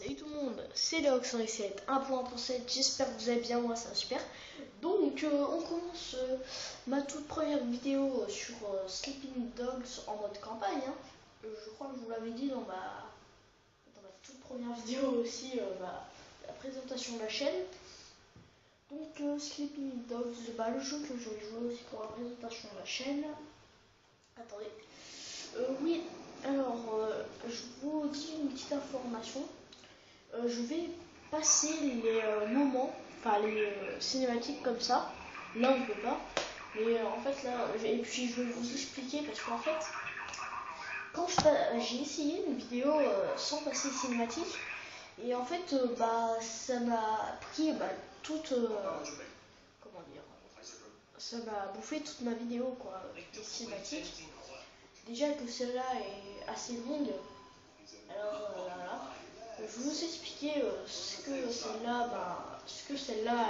Salut tout le monde, c'est Léox107, 1.1.7, j'espère que vous allez bien, moi ça va super. Donc on commence ma toute première vidéo sur Sleeping Dogs en mode campagne. Je crois que je vous l'avais dit dans ma toute première vidéo aussi, la présentation de la chaîne. Donc Sleeping Dogs, le jeu que je vais jouer aussi pour la présentation de la chaîne. Attendez. Oui, alors je vous dis une petite information. Je vais passer les moments, enfin les cinématiques comme ça. Là on peut pas. Mais en fait là, et puis je vais vous expliquer parce qu'en fait, quand j'ai essayé une vidéo sans passer cinématique, et en fait ça m'a pris toute comment dire, ça m'a bouffé toute ma vidéo quoi, avec des cinématiques. Déjà que celle-là est assez longue, alors voilà. Je vais vous expliquer ce que celle-là, ce que celle-là,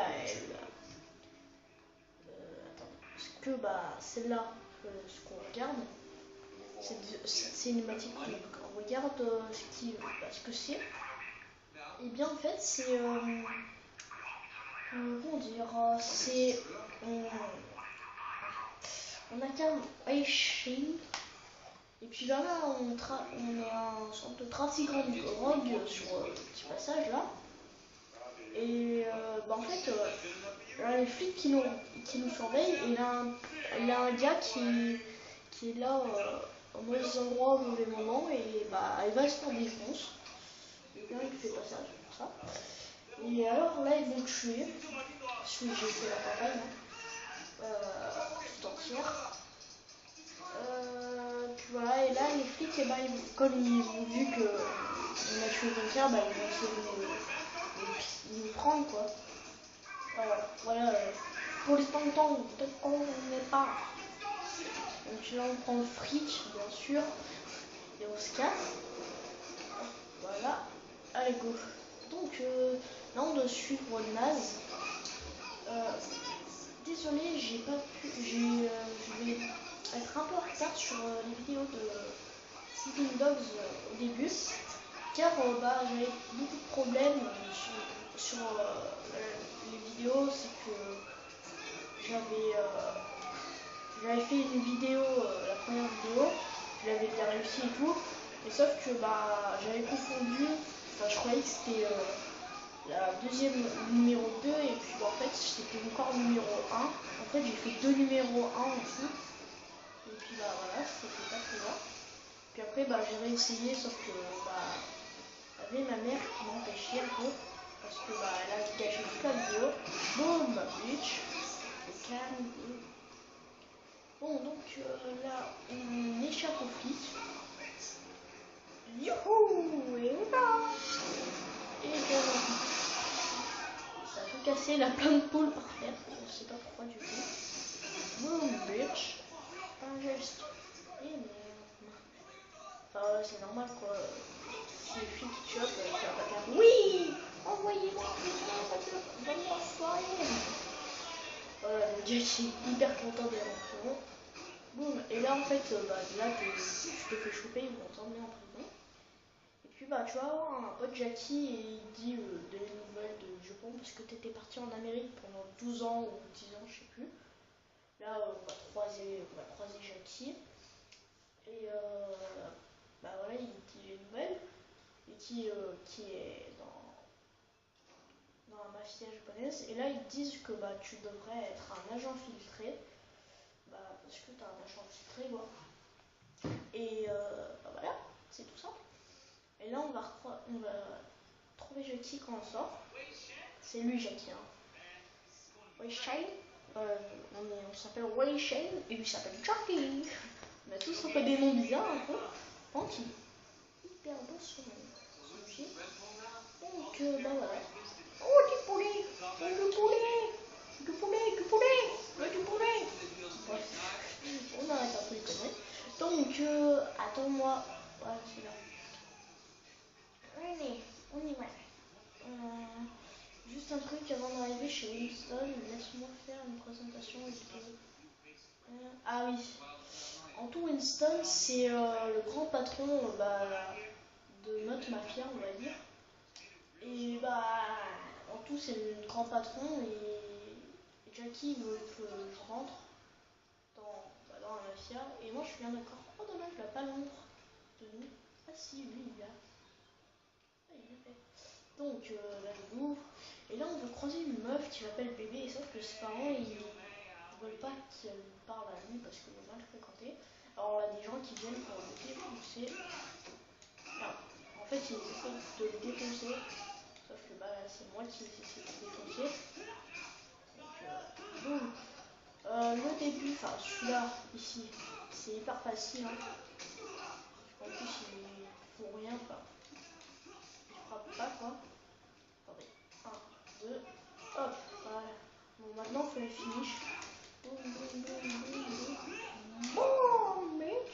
ce qu'on regarde, cette cinématique qu'on regarde, ce que c'est. Et bien en fait c'est comment dire, c'est on a qu'un Aishin. Et puis là, on est un sorte de trafiquant de drogue sur le petit passage là. Et en fait, là, les flics qui nous surveillent, et il y a un gars qui est là au mauvais endroit au mauvais moment, et il va se faire défonce. Et bien il fait passage comme ça. Et alors là, ils vont le tuer. Parce que j'ai fait la campagne tout entière. Puis voilà, et là les flics, comme ils ont vu qu'on a tué quelqu'un, ils vont essayer de nous prendre quoi. Voilà, pour les tentants, peut-être qu'on n'est pas. Donc là on prend le fric, bien sûr, et on se casse. Voilà, allez go. Donc là on doit suivre Naz. Désolé, j'ai pas pu, je vais être un peu en retard sur les vidéos de Sleeping Dogs au début, car j'avais beaucoup de problèmes sur les vidéos. C'est que j'avais fait une vidéo, la première vidéo, je l'avais bien réussi et tout, mais sauf que j'avais confondu, je croyais que c'était la deuxième numéro 2, et puis en fait c'était encore numéro 1. En fait j'ai fait deux numéros 1 en tout, et puis voilà, c'était pas très bien. Puis après j'ai réessayé, sauf que j'avais ma mère qui m'empêchait un peu, parce que elle a gâché toute la vidéo. Boum, bitch, et calme. Bon, donc là on échappe aux flics. Youhou, et oula, et ça a tout cassé, la plein de poules par terre, je sais pas pourquoi du tout. Boom, bitch. Juste. Et merde. Enfin, c'est normal quoi. Si les filles qui te chopent, tu vas pas faire oui, envoyez-moi dans mon soirée. Voilà, le gars qui est hyper content d'être en prison. Boum, et là en fait, là tu te fais choper, ils vont t'emmener en prison. Et puis tu vas avoir un pote Jackie, et il dit des nouvelles de Japon, parce que t'étais parti en Amérique pendant 12 ans ou 10 ans, je sais plus. Là on va croiser Jackie. Et voilà, il dit les nouvelles. Et qui est dans la mafia japonaise. Et là ils disent que tu devrais être un agent filtré. Parce que t'as un agent filtré quoi. Et voilà, c'est tout simple. Et là on va trouver Jackie quand on sort. C'est lui Jackie, Wei Shane. On s'appelle Wei Shane et lui s'appelle Jackie. On a tous un peu des noms bizarres un peu. Tranquille. Hyper beau son nom. Donc voilà. Oh du poulet, du poulet, du poulet, du poulet, du poulet. Bref, on arrête un peu les conneries. Donc attends-moi. Voilà, c'est là. Allez, on y va. Juste un truc avant d'arriver chez Winston, laisse-moi faire une présentation vidéo. Ah oui, en tout Winston c'est le grand patron de notre mafia, on va dire. Et bah, en tout, c'est le grand patron et Jackie veut que je rentre dans la mafia. Et moi, je suis bien d'accord. Oh, dommage, il a pas l'ombre de nous. Ah, si, lui, il a. Ah, il l'a fait. Donc, là, j'ouvre. Et là, on veut croiser une meuf qui m'appelle bébé. Et sauf que ses parents, ils veulent pas qu'elle parle à lui parce qu'il est mal fréquenté. Alors, on a des gens qui viennent pour le défoncer. Non. En fait, ils essaient de le défoncer. Sauf que bah, c'est moi qui essaie de le défoncer. Donc, boum. Le début, enfin celui-là, ici, c'est hyper facile. Hein. En plus, il faut rien, enfin, il frappe pas quoi. Attendez, 1, 2, hop, voilà. Bon, maintenant, il faut les finish. Boum, boum, boum, boum, boum. Boum, mec.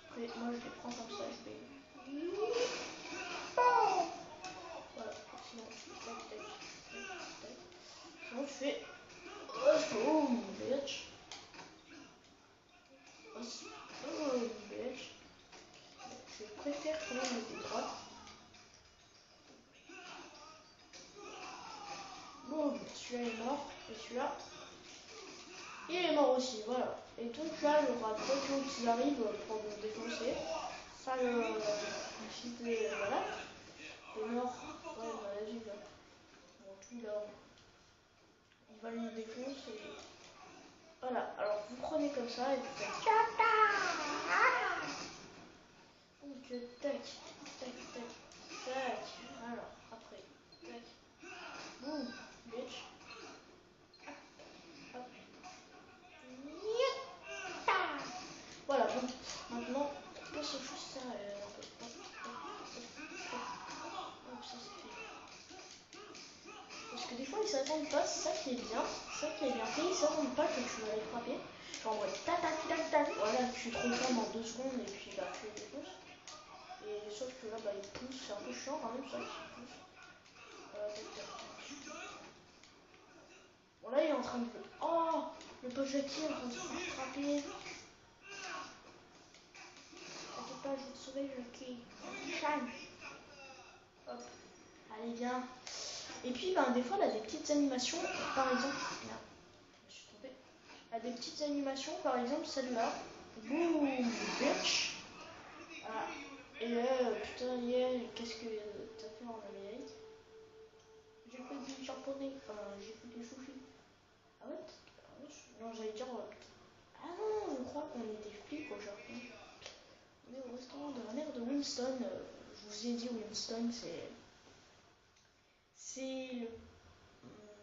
Après, moi, je les prends comme ça, je vais. Boum. Voilà, sinon, tac, tac, tac, tac. Sinon, je fais. Boum, bitch. Oh, bitch. Je préfère quand même les droites. Boum, celui-là est mort. Et celui-là, il est mort aussi. Voilà. Et donc là, il y aura d'autres gens qui arrivent pour me défoncer. Ça, le site est. Voilà. Il est mort. Ouais, maladie là. Bon, tout là. Il va nous défoncer. Voilà. Alors, vous prenez comme ça et vous faites. Donc, tac, tac, tac, tac. Alors, après, tac. Boum, bitch. Hop. Voilà, bon, maintenant, on se juste ça un peu. Hop, ça c'est fait. Parce que des fois ils s'attendent pas, c'est ça qui est bien, c'est ça qui est bien fait, ils s'attendent pas que tu vas les frapper. Genre en vrai, tac tac tac tac, voilà, tu te retournes en 2 secondes et puis bah tu les défonces. Et sauf que là bah ils poussent, c'est un peu chiant quand même ça qu'ils poussent. Tac, tac. Bon là il est en train de. Oh, le pote Jackie est en train de se faire frapper. T'inquiète pas, je vais te sauver Jackie. Shine. Hop, allez viens. Et puis ben, des fois, elle a des petites animations, par exemple, merde, je me suis trompée. Elle a des petites animations, par exemple celle-là. Boum, bitch. Ah. Et là, putain, yeah, qu'est-ce que t'as fait en Amérique? J'ai fait du japonais, enfin, j'ai fait des sushis. Ah ouais? Non, j'allais dire. Ah non, je crois qu'on était flics au Japon. On est au restaurant de la mère de Winston. Je vous ai dit, Winston, c'est. C'est le.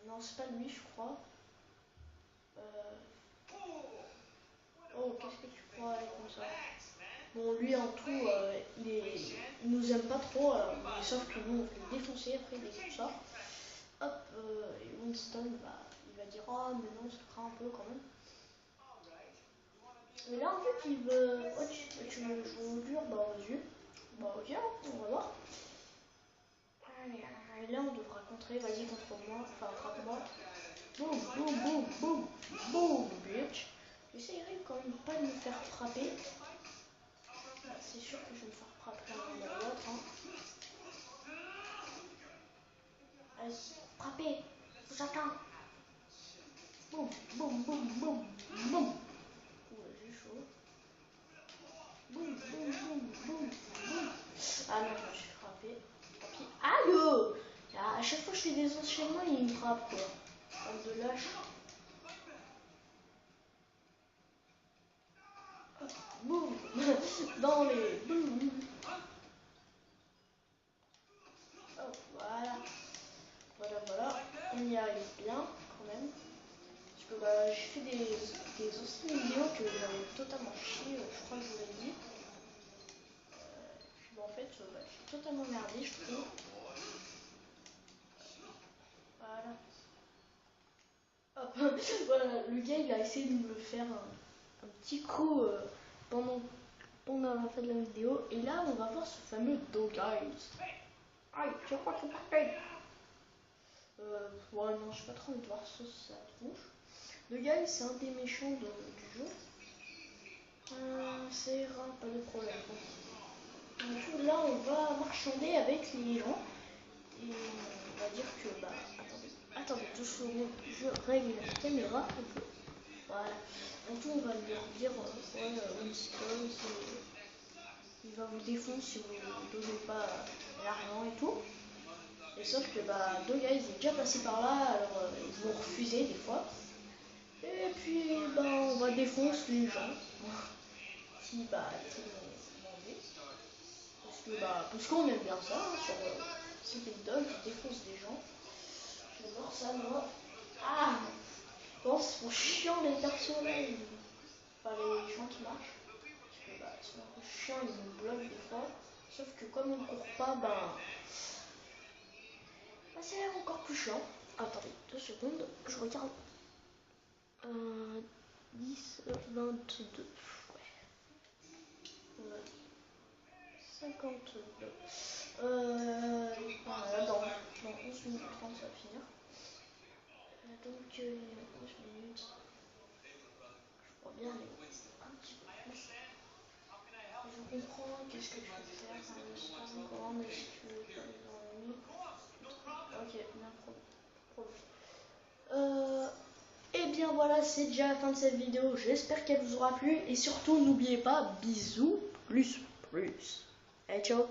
Non, c'est pas lui, je crois. Oh, qu'est-ce que tu crois comme ça? Bon, lui en tout, il nous aime pas trop, mais sauf que nous on fait le défoncer après dès qu'il sort. Hop, et Winston, bah, il va dire oh, mais non, ça craint un peu quand même. Et là en fait, il veut. Oh, tu veux jouer au dur? Bah, vas-y. Bah, ok, on va voir. Et là, on devra contrer, vas-y contre moi, enfin attrape-moi. Boum, boum, boum, boum, boum, bitch. J'essayerai quand même pas de me faire frapper. Bah, c'est sûr que je vais me faire frapper un moment ou l'autre. Hein. Allez, frappez, j'attends. Boum, boum, boum, boum, boum. Ouh, j'ai chaud. Boum, boum, boum, boum, boum. Ah non, je me suis frappé. Puis, aïe! À chaque fois que je fais des enchaînements, il me frappe quoi. Bande de lâche. Boum! Dans les. Boum! Hop, voilà. Voilà, voilà. On y arrive bien quand même. Parce que bah, j'ai fait des anciennes vidéos que j'avais totalement chié, je crois que je vous l'ai dit. Puis bah, en fait, bah, j'ai totalement merdé, je trouve. Voilà. Hop, voilà, le gars il a essayé de me faire un petit coup pendant la fin de la vidéo. Et là, on va voir ce fameux Dog Eyes. Aïe, je crois que c'est pareil. Ouais, non, je suis pas trop envie de voir ça, ça trouve. Le gars, c'est un des méchants du jeu. Ça ira, pas de problème. Donc là, on va marchander avec les gens. Et on va dire que bah attendez 2 secondes, je règle la caméra un peu. Voilà. En tout on va lui dire ouais Winston il va vous défoncer si vous ne donnez pas l'argent et tout. Et sauf que bah deux gars ils est déjà passé par là, alors ils vont refuser des fois. Et puis bah on va défoncer les gens qui demandaient. Parce qu'on aime bien ça hein, sur Sleeping Dog, je défonce des gens. J'adore ça moi. Ah bon c'est trop chiant les persos là, enfin les gens qui marchent. Parce que bah c'est un peu chiant, ils nous bloquent des fois. Sauf que comme on ne court pas, c'est encore plus chiant. Attendez 2 secondes, je regarde. 10, 22. Ouais. 52. Voilà, dans 11 minutes 30 ça va finir. Donc 11 minutes. Je crois bien aller un petit peu plus. Je comprends, qu'est-ce que tu veux faire? Comment est-ce que tu veux faire les ennemis? Ok, bien problème. Et bien voilà, c'est déjà la fin de cette vidéo. J'espère qu'elle vous aura plu. Et surtout, n'oubliez pas, bisous, plus. Allez, ciao.